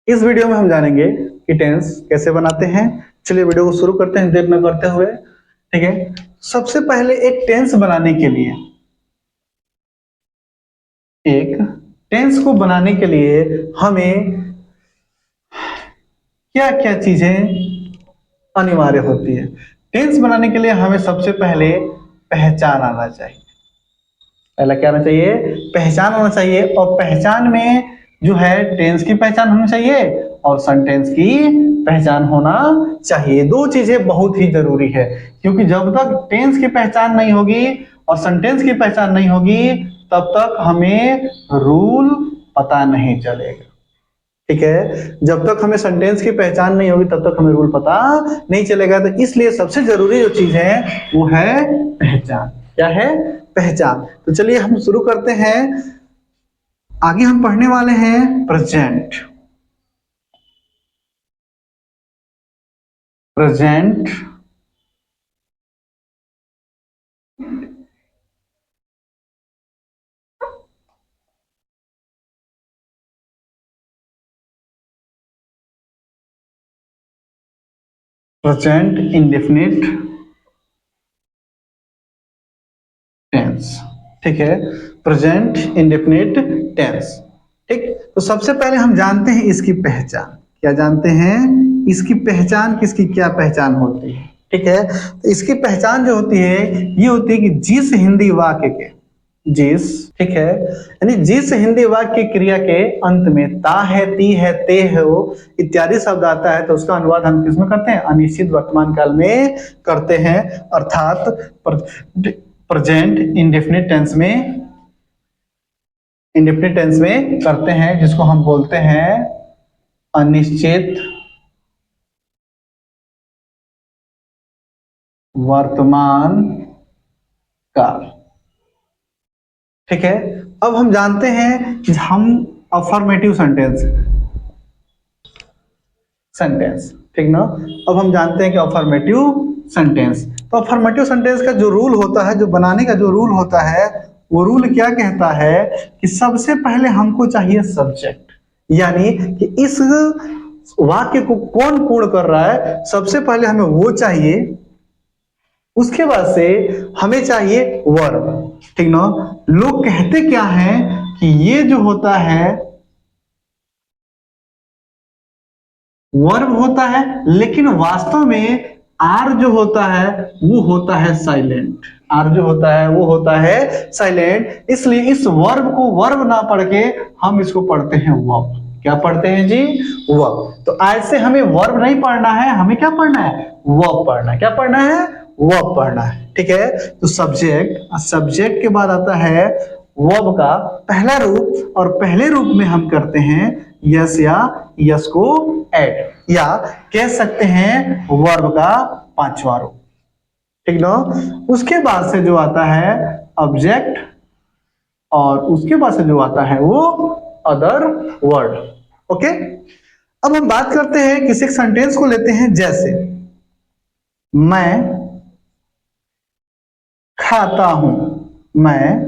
इस वीडियो में हम जानेंगे कि टेंस कैसे बनाते हैं। चलिए वीडियो को शुरू करते हैं देर न करते हुए। ठीक है, सबसे पहले एक टेंस बनाने के लिए हमें क्या क्या चीजें अनिवार्य होती है। टेंस बनाने के लिए हमें सबसे पहले पहचान आना चाहिए। पहला क्या आना चाहिए? पहचान आना चाहिए। और पहचान में जो है टेंस की पहचान होनी चाहिए और सेंटेंस की पहचान होना चाहिए। दो चीजें बहुत ही जरूरी है, क्योंकि जब तक टेंस की पहचान नहीं होगी और सेंटेंस की पहचान नहीं होगी तब तक हमें रूल पता नहीं चलेगा। ठीक है, जब तक हमें सेंटेंस की पहचान नहीं होगी तब तक हमें रूल पता नहीं चलेगा। तो इसलिए सबसे जरूरी जो चीज है वो है पहचान। क्या है? पहचान। तो चलिए हम शुरू करते हैं। आगे हम पढ़ने वाले हैं present. Present present indefinite tense. ठीक है, प्रेजेंट इंडेफिनिट टेंस। ठीक, तो सबसे पहले हम जानते हैं इसकी पहचान। क्या जानते हैं? इसकी पहचान, किसकी क्या पहचान होती है। ठीक है, तो इसकी पहचान जो होती है ये होती है कि जिस हिंदी वाक्य के ठीक है, यानी जिस हिंदी वाक्य की क्रिया के अंत में ता है, ती है, ते है, वो इत्यादि शब्द आता है तो उसका अनुवाद हम किसमें करते हैं? अनिश्चित वर्तमान काल में करते हैं। अर्थात प्रेजेंट इंडेफिनिट टेंस में करते हैं, जिसको हम बोलते हैं अनिश्चित वर्तमान काल। ठीक है, अब हम जानते हैं कि हम अफर्मेटिव सेंटेंस ठीक ना। अब हम जानते हैं कि अफर्मेटिव सेंटेंस, तो अफर्मेटिव सेंटेंस का जो रूल होता है, जो बनाने का जो रूल होता है, वो रूल क्या कहता है कि सबसे पहले हमको चाहिए सब्जेक्ट, यानी कि इस वाक्य को कौन पूर्ण कर रहा है सबसे पहले हमें वो चाहिए। उसके बाद से हमें चाहिए वर्ब। ठीक ना। लोग कहते क्या है कि ये जो होता है वर्ब होता है, लेकिन वास्तव में आर जो होता है वो होता है साइलेंट। आर जो होता है वो होता है साइलेंट। इसलिए इस वर्ब को वर्ब ना पढ़ के हम इसको पढ़ते हैं वर्ब। क्या पढ़ते हैं जी? वर्ब। तो आज से हमें वर्ब नहीं पढ़ना है, हमें क्या पढ़ना है? वर्ब पढ़ना है। क्या पढ़ना है? वर्ब पढ़ना है। ठीक है, तो सब्जेक्ट के बाद आता है वर्ब का पहला रूप, और पहले रूप में हम करते हैं यस या यस को ऐड, या कह सकते हैं वर्ब का पांचवा रूप। ठीक ना। उसके बाद से जो आता है ऑब्जेक्ट, और उसके बाद से जो आता है वो अदर वर्ड। ओके, अब हम बात करते हैं किसी एक सेंटेंस को लेते हैं, जैसे मैं खाता हूं। मैं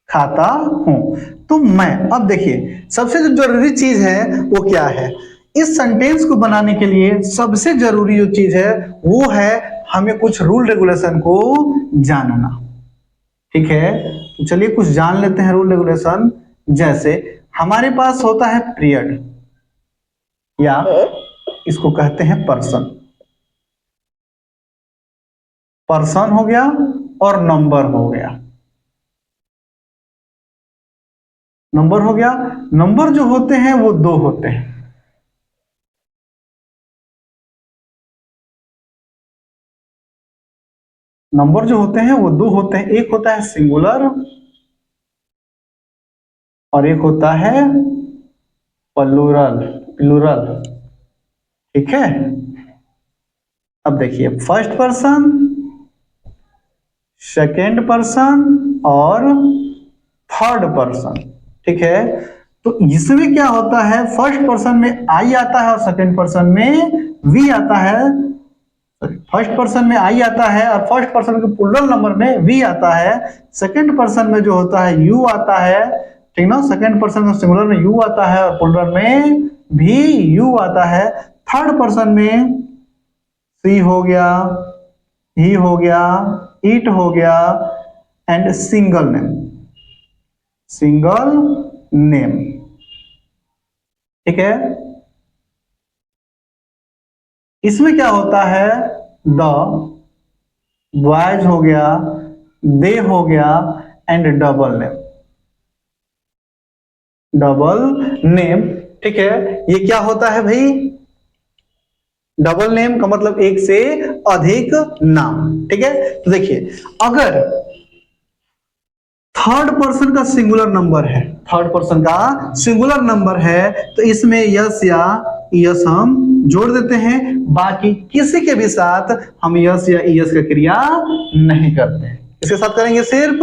खाता हूं। तो मैं, अब देखिए सबसे जो जरूरी चीज है वो क्या है इस सेंटेंस को बनाने के लिए? सबसे जरूरी जो चीज है वो है हमें कुछ रूल रेगुलेशन को जानना। ठीक है, तो चलिए कुछ जान लेते हैं रूल रेगुलेशन। जैसे हमारे पास होता है पीरियड, या इसको कहते हैं पर्सन। पर्सन हो गया और नंबर हो गया। नंबर हो गया। नंबर जो होते हैं वो दो होते हैं। नंबर जो होते हैं वो दो होते हैं, एक होता है सिंगुलर और एक होता है प्लूरल। ठीक है, अब देखिए फर्स्ट पर्सन, सेकेंड पर्सन और थर्ड पर्सन। ठीक है, तो इसमें क्या होता है, फर्स्ट पर्सन में आई आता है और सेकेंड पर्सन में वी आता है। फर्स्ट पर्सन में आई आता है और फर्स्ट पर्सन के प्लूरल नंबर में वी आता है। सेकेंड पर्सन में जो होता है यू आता है। ठीक ना, सेकेंड पर्सन में सिंगुलर में यू आता है और प्लूरल में भी यू आता है। थर्ड पर्सन में सी हो गया, ही हो गया, इट हो गया and single name, single name. ठीक है, इसमें क्या होता है, द, बॉयज हो गया, दे हो गया and double name, double name. ठीक है, ये क्या होता है भाई, डबल नेम का मतलब एक से अधिक नाम। ठीक है, तो देखिए अगर थर्ड पर्सन का सिंगुलर नंबर है, थर्ड पर्सन का सिंगुलर नंबर है तो इसमें यस या यस हम जोड़ देते हैं, बाकी किसी के भी साथ हम यस या यस का क्रिया नहीं करते हैं। इसके साथ करेंगे सिर्फ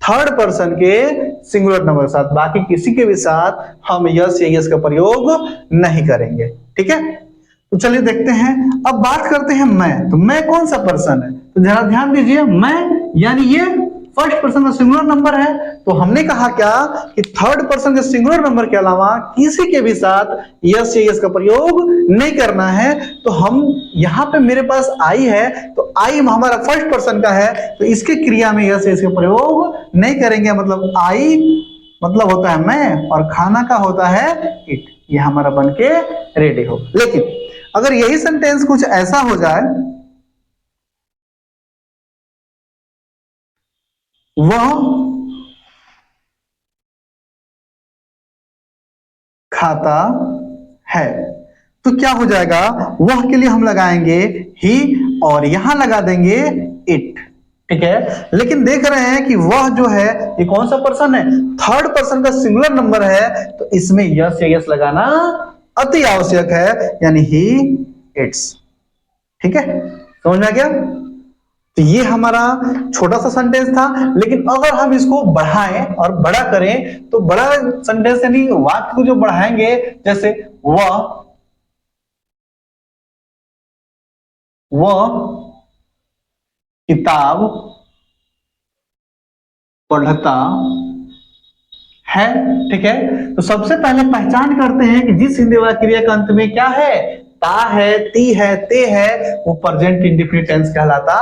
थर्ड पर्सन के सिंगुलर नंबर के साथ, बाकी किसी के भी साथ हम यस या यस का प्रयोग नहीं करेंगे। ठीक है, तो चलिए देखते हैं। अब बात करते हैं मैं, तो मैं कौन सा पर्सन है, तो जरा ध्यान दीजिए, मैं यानी ये फर्स्ट पर्सन का सिंगुलर नंबर है। तो हमने कहा क्या कि थर्ड पर्सन के सिंगुलर नंबर के अलावा किसी के भी साथ यस या यस का प्रयोग नहीं करना है। तो हम यहां पे मेरे पास आई है, तो आई हमारा फर्स्ट पर्सन का है, तो इसके क्रिया में यस या यस का प्रयोग नहीं करेंगे। मतलब आई मतलब होता है मैं और खाना का होता है इट, ये हमारा बनके रेडी हो। लेकिन अगर यही सेंटेंस कुछ ऐसा हो जाए, वह खाता है, तो क्या हो जाएगा, वह के लिए हम लगाएंगे ही और यहां लगा देंगे इट। ठीक है, लेकिन देख रहे हैं कि वह जो है ये कौन सा पर्सन है, थर्ड पर्सन का सिंगुलर नंबर है, तो इसमें यस या यस लगाना अति आवश्यक है, यानी ही इट्स। ठीक है, समझ में आ गया। तो ये हमारा छोटा सा सेंटेंस था, लेकिन अगर हम इसको बढ़ाएं और बड़ा करें तो बड़ा सेंटेंस यानी वाक्य को जो बढ़ाएंगे, जैसे वह किताब पढ़ता है। ठीक है, तो सबसे पहले पहचान करते हैं कि जिस हिंदी वाक्य क्रिया का अंत में क्या है, ता है, ती है, ते है, वो प्रेजेंट इंडेफिनिट टेंस कहलाता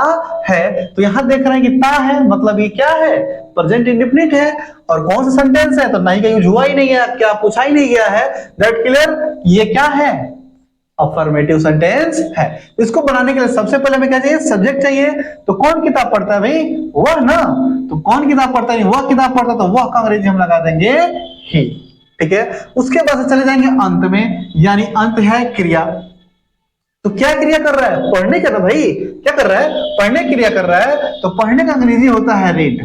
है। तो यहां देख रहे हैं कि ता है मतलब ये क्या है, प्रेजेंट इंडेफिनिट है, और कौन सा सेंटेंस है, तो नहीं का यूज हुआ ही नहीं है, क्या पूछा ही नहीं गया है। दैट क्लियर, ये क्या है, अफर्मेटिव सेंटेंस है। इसको बनाने के लिए सबसे पहले हमें क्या चाहिए, सब्जेक्ट चाहिए। तो कौन किताब पढ़ता है भाई, वह ना, तो कौन किताब पढ़ता है, वह किताब पढ़ता है, तो वह का अंग्रेजी हम लगा देंगे ही। ठीक है, उसके बाद चले जाएंगे अंत में, यानी अंत है क्रिया। तो क्या क्रिया कर रहा है, पढ़ने का, भाई क्या कर रहा है, पढ़ने क्रिया कर रहा है, तो पढ़ने का अंग्रेजी होता है रीड।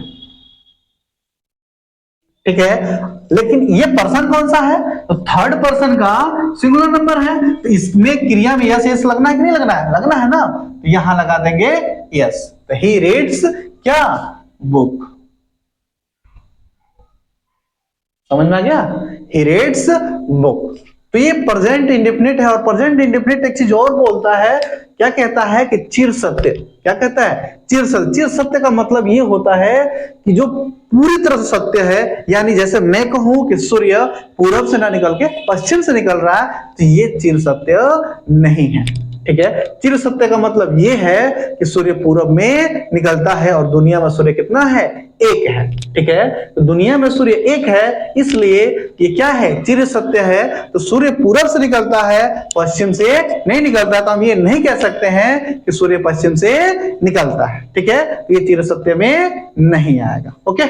ठीक है, लेकिन ये पर्सन कौन सा है, तो थर्ड पर्सन का सिंगुलर नंबर है, तो इसमें क्रिया में यस यस लगना है कि नहीं लगना है, लगना है ना, तो यहां लगा देंगे यस। तो ही रीड्स क्या, बुक। समझ में आ गया, ही रीड्स बुक। तो ये प्रेजेंट इंडेफिनिट है, और प्रेजेंट इंडेफिनिट एक चीज और बोलता है, क्या कहता है कि चिर सत्य। क्या कहता है, चिर सत्य। चिर सत्य का मतलब ये होता है कि जो पूरी तरह से सत्य है, यानी जैसे मैं कहूं कि सूर्य पूरब से ना निकल के पश्चिम से निकल रहा है, तो ये चिर सत्य नहीं है। ठीक है, चिर सत्य का मतलब ये है कि सूर्य पूरब में निकलता है और दुनिया में सूर्य कितना है, एक है। ठीक है, तो दुनिया में सूर्य एक है, इसलिए ये क्या है, चिर सत्य है। तो सूर्य पूरब से निकलता है, पश्चिम से नहीं निकलता, तो हम ये नहीं कह सकते हैं कि सूर्य पश्चिम से निकलता है। ठीक है, तो ये चिर सत्य में नहीं आएगा। ओके।